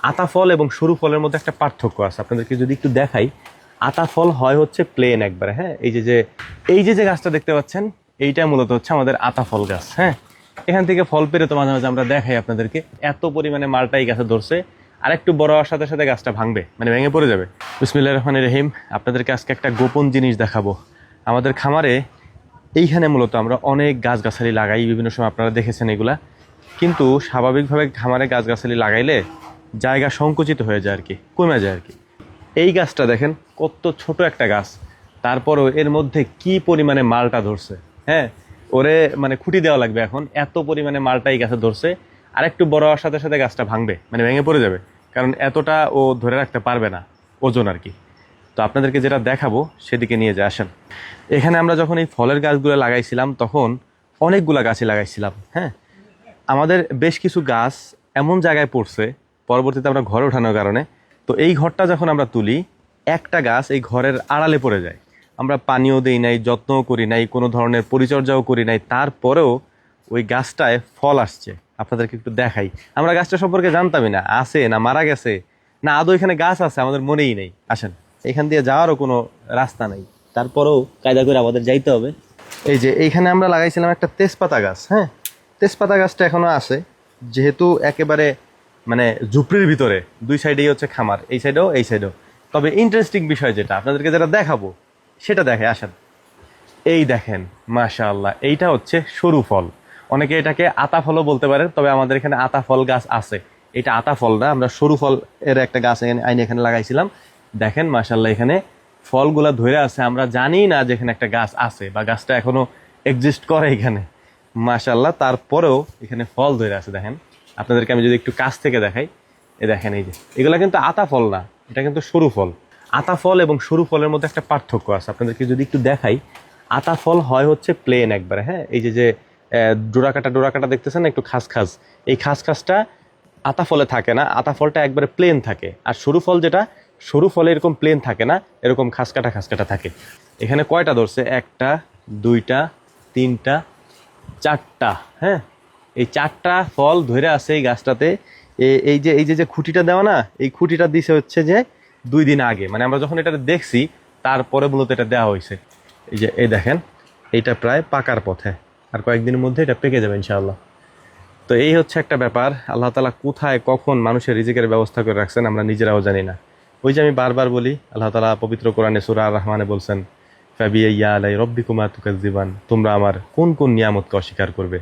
আতা ফল এবং সরু ফলের মধ্যে একটা পার্থক্য আছে, আপনাদেরকে যদি একটু দেখাই। আতা ফল হয় হচ্ছে প্লেন একবারে, হ্যাঁ। এই যে গাছটা দেখতে পাচ্ছেন, এইটা মূলত হচ্ছে আমাদের আতা ফল গাছ, হ্যাঁ। এখান থেকে ফল পেরে তো মাঝে মাঝে আমরা দেখাই আপনাদেরকে, এত পরিমাণে মালটা এই গাছে ধরছে। আর একটু বড় হওয়ার সাথে সাথে গাছটা ভাঙবে, মানে ভেঙে পড়ে যাবে। বিসমিল্লাহির রহমানির রহিম। আপনাদেরকে আজকে একটা গোপন জিনিস দেখাবো। আমাদের খামারে এইখানে মূলত আমরা অনেক গাছগাছালি লাগাই, বিভিন্ন সময় আপনারা দেখেছেন এগুলা। কিন্তু স্বাভাবিকভাবে খামারে গাছগাছালি লাগাইলে জায়গা সংকুচিত হয়ে যায় আর কি, কমে যায় আর কি। এই গাছটা দেখেন কত ছোট একটা গাছ, তারপরও এর মধ্যে কি পরিমাণে মালটা ধরছে, হ্যাঁ। ওরে মানে খুঁটি দেওয়া লাগবে এখন, এত পরিমাণে মালটা এই গাছে ধরছে। আর একটু বড় হওয়ার সাথে সাথে গাছটা ভাঙবে, মানে ভেঙে পড়ে যাবে, কারণ এতটা ও ধরে রাখতে পারবে না ওজন আর কি। তো আপনাদেরকে যেটা দেখাবো সেদিকে নিয়ে যায় আসেন। এখানে আমরা যখন এই ফলের গাছগুলো লাগাইছিলাম তখন অনেকগুলা গাছই লাগাইছিলাম, হ্যাঁ। আমাদের বেশ কিছু গাছ এমন জায়গায় পড়ছে, পরবর্তীতে আমরা ঘরে ওঠানোর কারণে, তো এই ঘরটা যখন আমরা তুলি, একটা গাছ এই ঘরের আড়ালে পড়ে যায়। আমরা পানিও দেই নাই, যত্নও করি নাই, কোনো ধরনের পরিচর্যাও করি নাই, তারপরেও ওই গাছটায় ফল আসছে। আপনাদেরকে একটু দেখাই। আমরা গাছটা সম্পর্কে জানতামই না, আছে না মারা গেছে না আদৌ এখানে গাছ আছে আমাদের মনেই নেই। আসেন, এখান দিয়ে যাওয়ারও কোনো রাস্তা নাই, তারপরেও কায়দা করে আমাদের যাইতে হবে। এই যে এইখানে আমরা লাগাইছিলাম একটা তেজপাতা গাছ, হ্যাঁ। তেজপাতা গাছটা এখনো আছে, যেহেতু একেবারে মানে ঝুপড়ির ভিতরে, দুই সাইডেই হচ্ছে খামার, এই সাইডেও এই সাইডেও। তবে ইন্টারেস্টিং বিষয় যেটা আপনাদেরকে যেটা দেখাবো সেটা দেখে আসেন। এই দেখেন, মাশাআল্লাহ, এইটা হচ্ছে সরু ফল। অনেকে এটাকে আতা ফলও বলতে পারে, তবে আমাদের এখানে আতা ফল গাছ আছে। এটা আতা ফল না, আমরা সরু ফল এর একটা গাছ এখানে লাগাইছিলাম। দেখেন মাশাআল্লাহ, এখানে ফলগুলা ধরে আছে। আমরা জানি না যে এখানে একটা গাছ আছে বা গাছটা এখনো এক্সিস্ট করে এখানে, মাশাআল্লাহ। তারপরেও এখানে ফল ধরে আছে দেখেন। আপনাদেরকে আমি যদি একটু কাছ থেকে দেখাই, দেখেন এই যে এগুলা কিন্তু আতা ফল না, এটা কিন্তু সরু ফল। আতা ফল এবং সরু ফলের মধ্যে একটা পার্থক্য আছে, আপনাদেরকে যদি একটু দেখাই। আতা ফল হয় হচ্ছে প্লেন একবারে, হ্যাঁ। এই যে ডোরাকাটা দেখতেছেন একটু খাস খাস, এই খাস খাসটা আতা ফলে থাকে না। আতা ফলটা একবারে প্লেন থাকে। আর সরু ফল যেটা, সরু ফলে এরকম প্লেন থাকে না, এরকম খাসকাটা থাকে। এখানে কয়টা ধরছে? একটা, দুইটা, তিনটা, চারটা, হ্যাঁ। এই চারটা ফল ধরে আছে এই গাছটাতে। এই যে খুঁটিটা দেওয়া না, এই খুঁটিটা দিছে হচ্ছে যে 2 দিন আগে, মানে আমরা যখন এটা দেখছি তারপরে মূলত এটা দেওয়া হয়েছে। এই দেখেন, এইটা প্রায় পাকার পথে, আর কয়েকদিনের মধ্যে এটা পেকে যাবে ইনশাআল্লাহ। তো এই হচ্ছে একটা ব্যাপার, আল্লাহ তাআলা কোথায় কখন মানুষের রিজিকের ব্যবস্থা করে রাখছেন আমরা নিজেরাও জানি না। ওই যে আমি বারবার বলি, আল্লাহ তাআলা পবিত্র কোরআনে সূরা আর রহমানে বলছেন, ফাবিআইয়ি আলাই রব্বিকুমা তুকাজ্জিবান, তোমরা আমার কোন কোন নিয়ামতকে অস্বীকার করবে।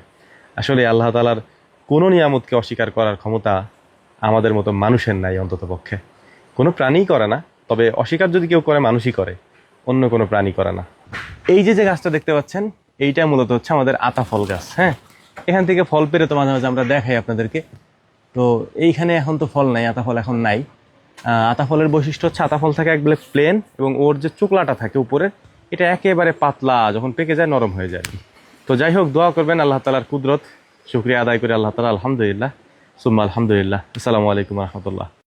আসলে আল্লাহ তাআলার কোনো নিয়ামতকে অস্বীকার করার ক্ষমতা আমাদের মতো মানুষের নাই, অন্তত পক্ষে কোনো প্রাণীই করে না। তবে অস্বীকার যদি কেউ করে, মানুষই করে, অন্য কোনো প্রাণী করে না। এই যে গাছটা দেখতে পাচ্ছেন, এইটা মূলত হচ্ছে আমাদের আতা ফল গাছ, হ্যাঁ। এখান থেকে ফল পেরে তো মাঝে মাঝে আমরা দেখাই আপনাদেরকে। তো এইখানে এখন তো ফল নাই, আতা ফল এখন নাই। আতা ফলের বৈশিষ্ট্য হচ্ছে আতা ফল থাকে একবারে প্লেন, এবং ওর যে চোকলাটা থাকে উপরে, এটা একেবারে পাতলা, যখন পেকে যায় নরম হয়ে যায়। তো যাই হোক, দোয়া করবেন আল্লাহ তাআলার কুদরত শুকরিয়া আদায় করে আল্লাহ তাআলা, আলহামদুলিল্লাহ সুম্মা আলহামদুলিল্লাহ। আসসালামু আলাইকুম রহমতুল্লাহ।